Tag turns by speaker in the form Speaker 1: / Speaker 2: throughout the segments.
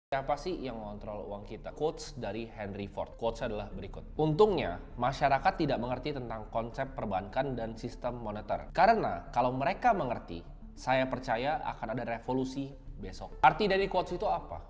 Speaker 1: Siapa sih yang mengontrol uang kita? Quotes dari Henry Ford. Quotes adalah berikut. Untungnya, masyarakat tidak mengerti tentang konsep perbankan dan sistem moneter. Karena kalau mereka mengerti, saya percaya akan ada revolusi besok. Arti dari quotes itu apa?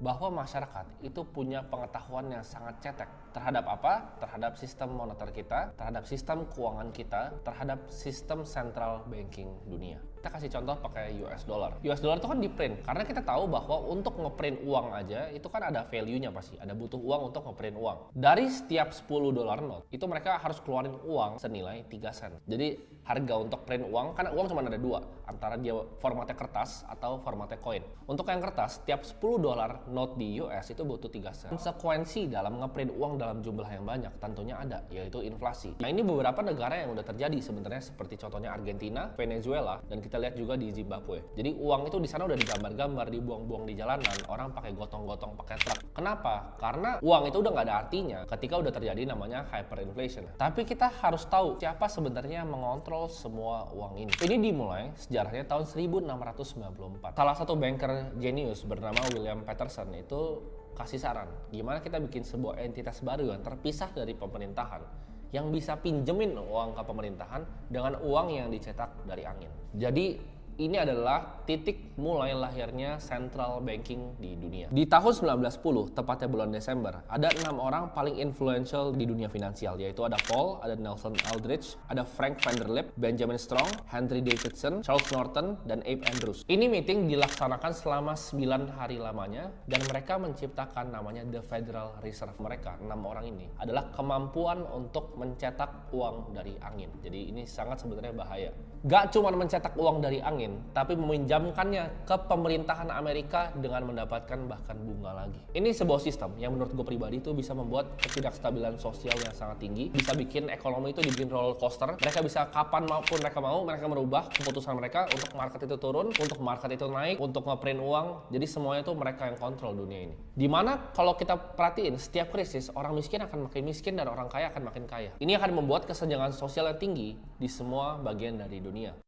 Speaker 1: Bahwa masyarakat itu punya pengetahuan yang sangat cetek terhadap apa? Terhadap sistem moneter kita, terhadap sistem keuangan kita, terhadap sistem central banking dunia. Kita kasih contoh pakai US dollar. US dollar itu kan di print karena kita tahu bahwa untuk ngeprint uang aja itu kan ada value-nya pasti, ada butuh uang untuk ngeprint uang. Dari setiap 10 dolar note itu mereka harus keluarin uang senilai 3 sen. Jadi harga untuk print uang, karena uang cuma ada dua, antara dia formatnya kertas atau formatnya koin. Untuk yang kertas, setiap 10 dolar note di US itu butuh 3 sen. Konsekuensi dalam ngeprint uang dalam jumlah yang banyak tentunya ada, yaitu inflasi. Nah, ini beberapa negara yang udah terjadi sebenarnya, seperti contohnya Argentina, Venezuela, dan kita lihat juga di Zimbabwe. Jadi uang itu di sana udah digambar-gambar, dibuang-buang di jalanan, orang pakai gotong-gotong, pakai truk. Kenapa? Karena uang itu udah nggak ada artinya ketika udah terjadi namanya hyperinflation. Tapi kita harus tahu siapa sebenarnya yang mengontrol semua uang ini. Ini dimulai sejarahnya tahun 1694. Salah satu banker jenius bernama William Patterson itu kasih saran, gimana kita bikin sebuah entitas baru yang terpisah dari pemerintahan, yang bisa pinjemin uang ke pemerintahan dengan uang yang dicetak dari angin. Jadi ini adalah titik mulai lahirnya central banking di dunia. Di tahun 1910, tepatnya bulan Desember, ada 6 orang paling influential di dunia finansial, yaitu ada Paul, ada Nelson Aldrich, ada Frank Vanderlip, Benjamin Strong, Henry Davidson, Charles Norton, dan Abe Andrews. Ini meeting dilaksanakan selama 9 hari lamanya, dan mereka menciptakan namanya The Federal Reserve. Mereka, 6 orang ini, adalah kemampuan untuk mencetak uang dari angin. Jadi ini sangat sebenarnya bahaya. Gak cuma mencetak uang dari angin, tapi meminjamkannya ke pemerintahan Amerika dengan mendapatkan bahkan bunga lagi. Ini sebuah sistem yang menurut gue pribadi itu bisa membuat ketidakstabilan sosial yang sangat tinggi, bisa bikin ekonomi itu dibikin roller coaster. Mereka bisa kapan maupun mereka mau, mereka merubah keputusan mereka untuk market itu turun, untuk market itu naik, untuk ngeprint uang. Jadi semuanya itu mereka yang kontrol dunia ini. Dimana kalau kita perhatiin, setiap krisis orang miskin akan makin miskin dan orang kaya akan makin kaya. Ini akan membuat kesenjangan sosial yang tinggi di semua bagian dari dunia.